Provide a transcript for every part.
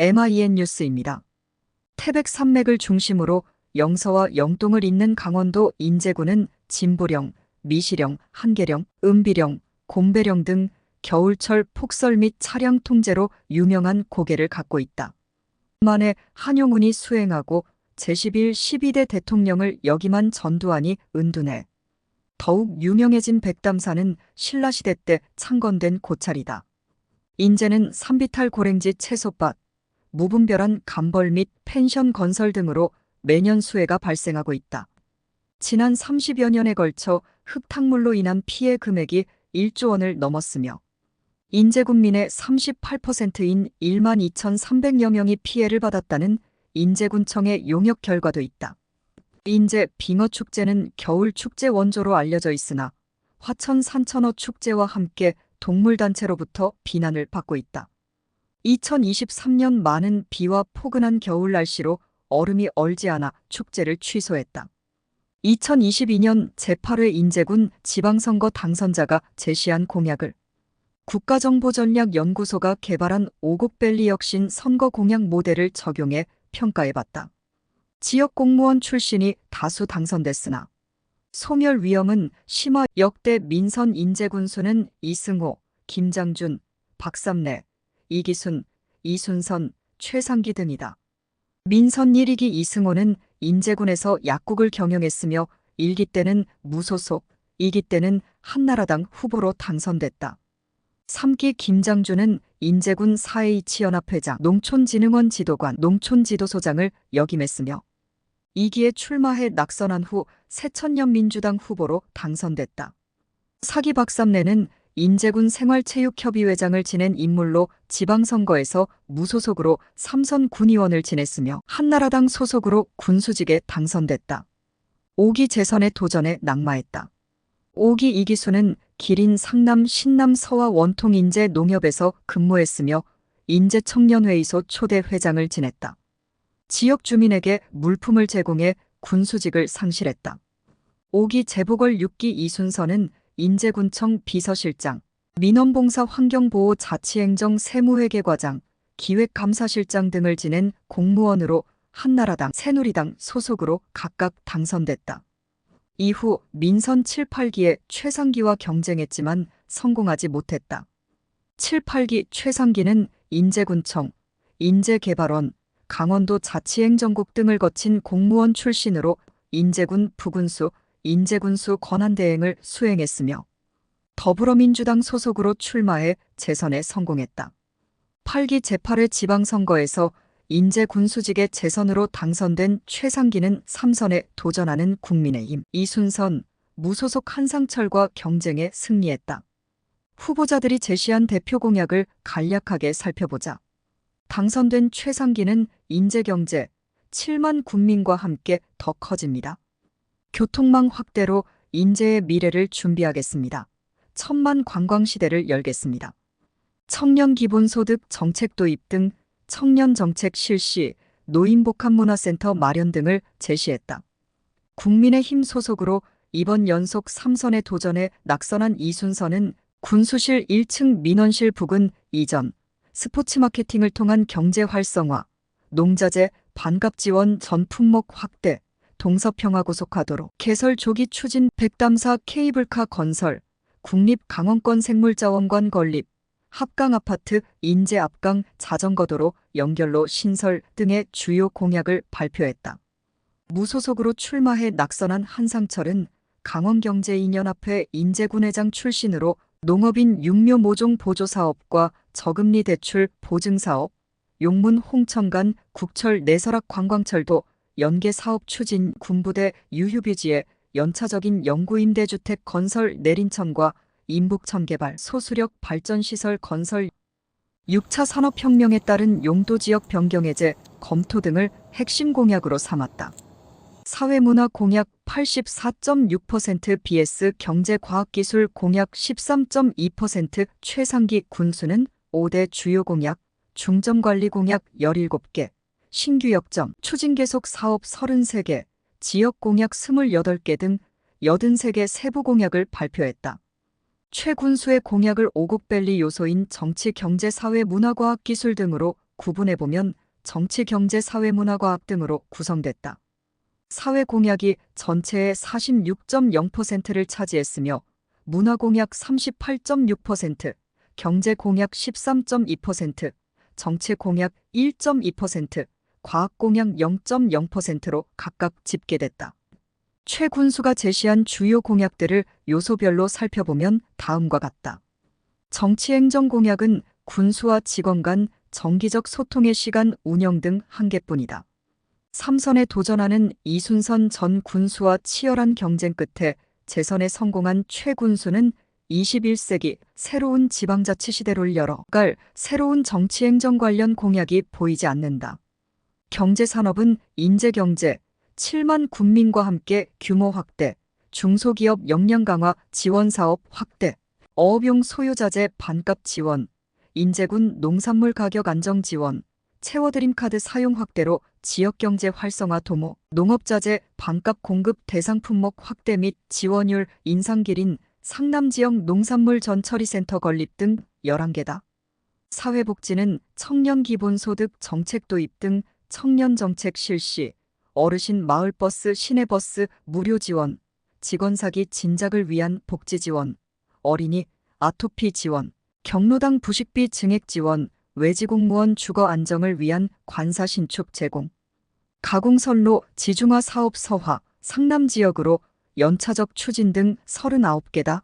MIN 뉴스입니다. 태백 산맥을 중심으로 영서와 영동을 잇는 강원도 인제군은 진보령, 미시령, 한계령, 은비령, 곰배령 등 겨울철 폭설 및 차량 통제로 유명한 고개를 갖고 있다. 만에 한용운이 수행하고 제11 12대 대통령을 역임한 전두환이 은둔해 더욱 유명해진 백담사는 신라시대 때 창건된 고찰이다. 인제는 산비탈 고랭지 채소밭, 무분별한 감벌 및 펜션 건설 등으로 매년 수해가 발생하고 있다. 지난 30여 년에 걸쳐 흙탕물로 인한 피해 금액이 1조 원을 넘었으며 인제 군민의 38%인 12,300여 명이 피해를 받았다는 인제군청의 용역 결과도 있다. 인제 빙어축제는 겨울축제 원조로 알려져 있으나 화천 산천어 축제와 함께 동물단체로부터 비난을 받고 있다. 2023년 많은 비와 포근한 겨울 날씨로 얼음이 얼지 않아 축제를 취소했다. 2022년 제8회 인제군 지방선거 당선자가 제시한 공약을 국가정보전략연구소가 개발한 오곡밸리 혁신 선거 공약 모델을 적용해 평가해봤다. 지역 공무원 출신이 다수 당선됐으나 소멸 위험은 심화. 역대 민선 인제군수는 이승호, 김장준, 박삼래, 이기순, 이순선, 최상기 등이다. 민선 1위기 이승호는 인제군에서 약국을 경영했으며 1기 때는 무소속, 2기 때는 한나라당 후보로 당선됐다. 3기 김장준은 인제군 4H 연합회장, 농촌진흥원 지도관, 농촌지도소장을 역임했으며 2기에 출마해 낙선한 후 새천년 민주당 후보로 당선됐다. 4기 박삼래는 인제군 생활체육협의회장을 지낸 인물로 지방선거에서 무소속으로 삼선 군의원을 지냈으며 한나라당 소속으로 군수직에 당선됐다. 5기 재선에 도전해 낙마했다. 5기 이기수는 기린 상남 신남 서화 원통 인제 농협에서 근무했으며 인제청년회의소 초대 회장을 지냈다. 지역 주민에게 물품을 제공해 군수직을 상실했다. 5기 재보궐 6기 이순선은 인제군청 비서실장, 민원봉사 환경보호 자치행정 세무회계과장, 기획감사실장 등을 지낸 공무원으로 한나라당, 새누리당 소속으로 각각 당선됐다. 이후 민선 7, 8기에 최상기와 경쟁했지만 성공하지 못했다. 7, 8기 최상기는 인제군청, 인제개발원, 강원도 자치행정국 등을 거친 공무원 출신으로 인제군 부군수, 인제군수 권한대행을 수행했으며 더불어민주당 소속으로 출마해 재선에 성공했다. 8기 제8회 지방선거에서 인제군수직의 재선으로 당선된 최상기는 3선에 도전하는 국민의힘 이순선, 무소속 한상철과 경쟁에 승리했다. 후보자들이 제시한 대표 공약을 간략하게 살펴보자. 당선된 최상기는 인제경제, 7만 군민과 함께 더 커집니다. 교통망 확대로 인제의 미래를 준비하겠습니다. 1000만 관광시대를 열겠습니다. 청년 기본소득 정책 도입 등 청년 정책 실시, 노인복합문화센터 마련 등을 제시했다. 국민의힘 소속으로 이번 연속 3선에 도전해 낙선한 이순선은 군수실 1층 민원실 부근 이전, 스포츠 마케팅을 통한 경제 활성화, 농자재 반갑 지원 전 품목 확대, 동서평화고속화도로 개설 조기 추진, 백담사 케이블카 건설, 국립강원권 생물자원관 건립, 합강아파트 인제 압강 자전거도로 연결로 신설 등의 주요 공약을 발표했다. 무소속으로 출마해 낙선한 한상철은 강원경제인연합회 인제군회장 출신으로 농업인 육묘 모종 보조사업과 저금리 대출 보증사업, 용문 홍천간 국철 내설악 관광철도 연계 사업 추진, 군부대 유휴비지에 연차적인 영구임대주택 건설 내린천과 인북천 개발, 소수력 발전시설 건설, 6차 산업혁명에 따른 용도지역 변경 해제, 검토 등을 핵심 공약으로 삼았다. 사회문화 공약 84.6% vs 경제과학기술 공약 13.2%, 최상기 군수는 5대 주요 공약, 중점관리 공약 17개, 신규 역점, 추진계속 사업 33개, 지역 공약 28개 등 83개 세부 공약을 발표했다. 최 군수의 공약을 오곡밸리 요소인 정치, 경제, 사회, 문화, 과학, 기술 등으로 구분해보면 정치, 경제, 사회, 문화, 과학 등으로 구성됐다. 사회 공약이 전체의 46.0%를 차지했으며 문화 공약 38.6%, 경제 공약 13.2%, 정치 공약 1.2%, 과학 공약 0.0%로 각각 집계됐다. 최 군수가 제시한 주요 공약들을 요소별로 살펴보면 다음과 같다. 정치행정 공약은 군수와 직원 간 정기적 소통의 시간 운영 등 한계뿐이다. 3선에 도전하는 이순선 전 군수와 치열한 경쟁 끝에 재선에 성공한 최 군수는 21세기 새로운 지방자치 시대를 열어갈 새로운 정치행정 관련 공약이 보이지 않는다. 경제산업은 인재경제, 7만 군민과 함께 규모 확대, 중소기업 역량 강화 지원사업 확대, 어업용 소유자재 반값 지원, 인제군 농산물 가격 안정 지원, 채워드림 카드 사용 확대로 지역경제 활성화 도모, 농업자재 반값 공급 대상 품목 확대 및 지원율 인상 기린 상남지역 농산물 전처리센터 건립 등 11개다. 사회복지는 청년 기본소득 정책 도입 등 청년 정책 실시, 어르신 마을버스 시내버스 무료 지원, 직원사기 진작을 위한 복지 지원, 어린이 아토피 지원, 경로당 부식비 증액 지원, 외지공무원 주거 안정을 위한 관사 신축 제공, 가공선로 지중화 사업 서화, 상남 지역으로 연차적 추진 등 39개다.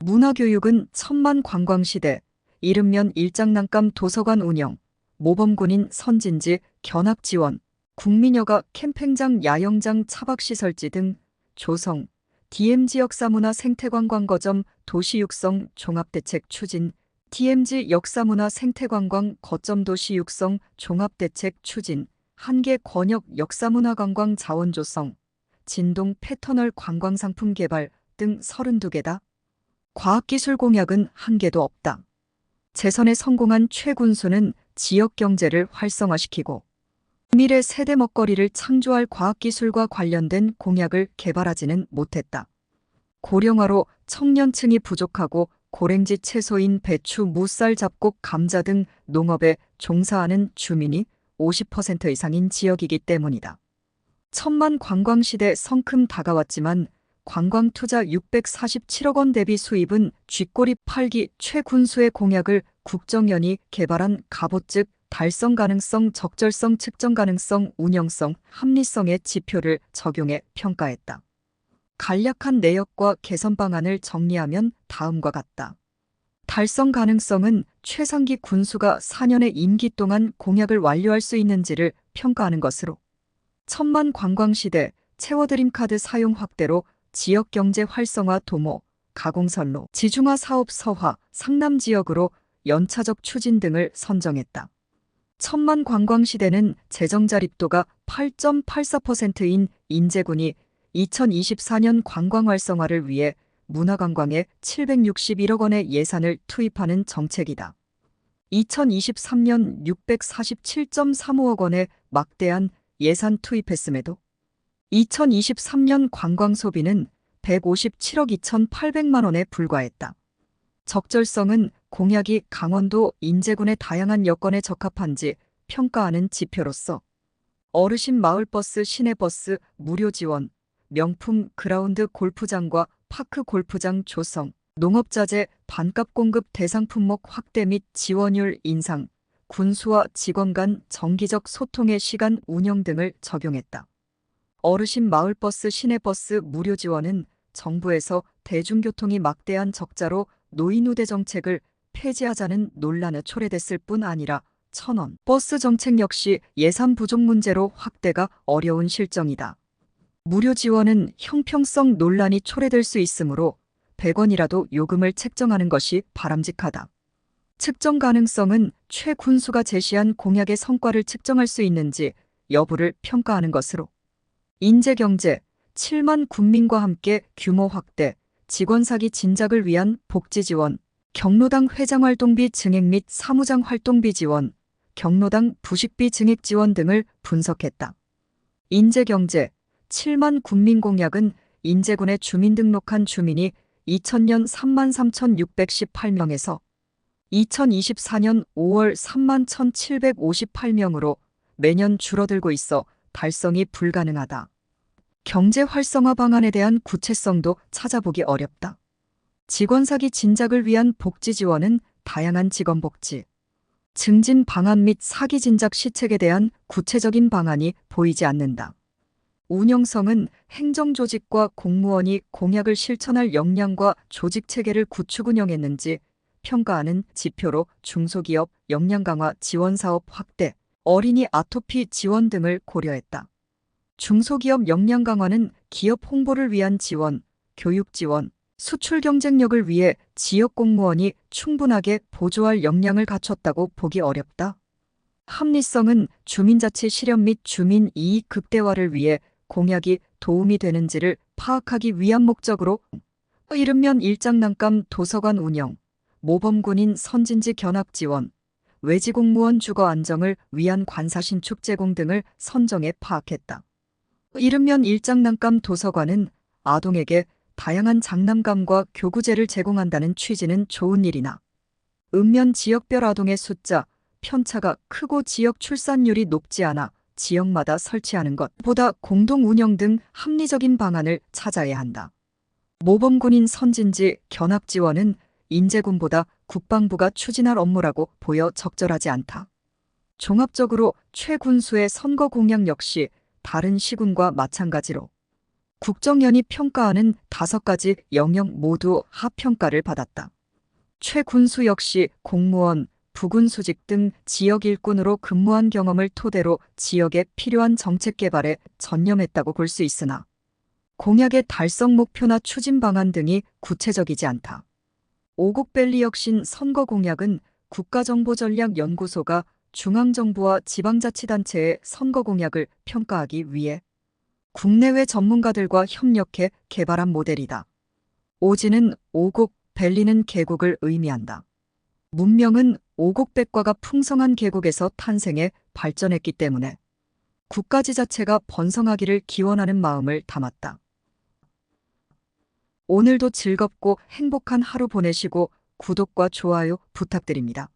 문화교육은 천만 관광시대, 이른면 일장난감 도서관 운영, 모범군인 선진지 견학 지원, 국민여가 캠핑장 야영장 차박시설지 등 조성, DMZ 역사문화 생태관광거점 도시육성 종합대책 추진, DMZ 역사문화 생태관광 거점 도시육성 종합대책 추진, 한계 권역 역사문화관광 자원 조성, 진동 패터널 관광상품 개발 등 32개다. 과학기술 공약은 한 개도 없다. 재선에 성공한 최 군수는 지역경제를 활성화시키고 미래 세대 먹거리를 창조할 과학기술과 관련된 공약을 개발하지는 못했다. 고령화로 청년층이 부족하고 고랭지 채소인 배추, 무쌀, 잡곡, 감자 등 농업에 종사하는 주민이 50% 이상인 지역이기 때문이다. 천만 관광시대 성큼 다가왔지만 관광 투자 647억 원 대비 수입은 쥐꼬리 팔기. 최 군수의 공약을 국정연이 개발한 갑오 즉 달성 가능성, 적절성, 측정 가능성, 운영성, 합리성의 지표를 적용해 평가했다. 간략한 내역과 개선 방안을 정리하면 다음과 같다. 달성 가능성은 최상기 군수가 4년의 임기 동안 공약을 완료할 수 있는지를 평가하는 것으로, 천만 관광시대, 채워드림 카드 사용 확대로 지역경제 활성화 도모, 가공선로, 지중화 사업 서화, 상남 지역으로 연차적 추진 등을 선정했다. 천만 관광시대는 재정자립도가 8.84%인 인제군이 2024년 관광 활성화를 위해 문화관광에 761억 원의 예산을 투입하는 정책이다. 2023년 647.35억 원의 막대한 예산 투입했음에도 2023년 관광 소비는 157억 2,800만 원에 불과했다. 적절성은 공약이 강원도 인제군의 다양한 여건에 적합한지 평가하는 지표로서 어르신 마을버스 시내버스 무료 지원, 명품 그라운드 골프장과 파크 골프장 조성, 농업자재 반값 공급 대상 품목 확대 및 지원율 인상, 군수와 직원 간 정기적 소통의 시간 운영 등을 적용했다. 어르신 마을버스 시내버스 무료 지원은 정부에서 대중교통이 막대한 적자로 노인우대 정책을 폐지하자는 논란에 초래됐을 뿐 아니라 1,000원 버스 정책 역시 예산 부족 문제로 확대가 어려운 실정이다. 무료 지원은 형평성 논란이 초래될 수 있으므로 100원이라도 요금을 책정하는 것이 바람직하다. 측정 가능성은 최 군수가 제시한 공약의 성과를 측정할 수 있는지 여부를 평가하는 것으로, 인재경제, 7만 군민과 함께 규모 확대, 직원사기 진작을 위한 복지 지원, 경로당 회장활동비 증액 및 사무장 활동비 지원, 경로당 부식비 증액 지원 등을 분석했다. 인재경제, 7만 군민 공약은 인제군에 주민등록한 주민이 2000년 33,618명에서 2024년 5월 31,758명으로 매년 줄어들고 있어 달성이 불가능하다. 경제 활성화 방안에 대한 구체성도 찾아보기 어렵다. 직원 사기 진작을 위한 복지 지원은 다양한 직원 복지, 증진 방안 및 사기 진작 시책에 대한 구체적인 방안이 보이지 않는다. 운영성은 행정조직과 공무원이 공약을 실천할 역량과 조직체계를 구축 운영했는지 평가하는 지표로 중소기업 역량 강화 지원 사업 확대, 어린이 아토피 지원 등을 고려했다. 중소기업 역량 강화는 기업 홍보를 위한 지원, 교육 지원, 수출 경쟁력을 위해 지역 공무원이 충분하게 보조할 역량을 갖췄다고 보기 어렵다. 합리성은 주민자치 실현 및 주민 이익 극대화를 위해 공약이 도움이 되는지를 파악하기 위한 목적으로 이른면 일장난감 도서관 운영, 모범군인 선진지 견학 지원, 외지공무원 주거 안정을 위한 관사 신축 제공 등을 선정해 파악했다. 이른면 일장난감 도서관은 아동에게 다양한 장난감과 교구제를 제공한다는 취지는 좋은 일이나 읍면 지역별 아동의 숫자, 편차가 크고 지역 출산율이 높지 않아 지역마다 설치하는 것보다 공동 운영 등 합리적인 방안을 찾아야 한다. 모범군인 선진지 견학 지원은 인제군보다 국방부가 추진할 업무라고 보여 적절하지 않다. 종합적으로 최 군수의 선거 공약 역시 다른 시군과 마찬가지로 국정연이 평가하는 5가지 영역 모두 하평가를 받았다. 최 군수 역시 공무원, 부군수직 등 지역 일꾼으로 근무한 경험을 토대로 지역에 필요한 정책 개발에 전념했다고 볼 수 있으나 공약의 달성 목표나 추진 방안 등이 구체적이지 않다. 오곡밸리 혁신 선거 공약은 국가정보전략연구소가 중앙정부와 지방자치단체의 선거 공약을 평가하기 위해 국내외 전문가들과 협력해 개발한 모델이다. 오지는 오곡, 밸리는 계곡을 의미한다. 문명은 오곡백과가 풍성한 계곡에서 탄생해 발전했기 때문에 국가지자체가 번성하기를 기원하는 마음을 담았다. 오늘도 즐겁고 행복한 하루 보내시고 구독과 좋아요 부탁드립니다.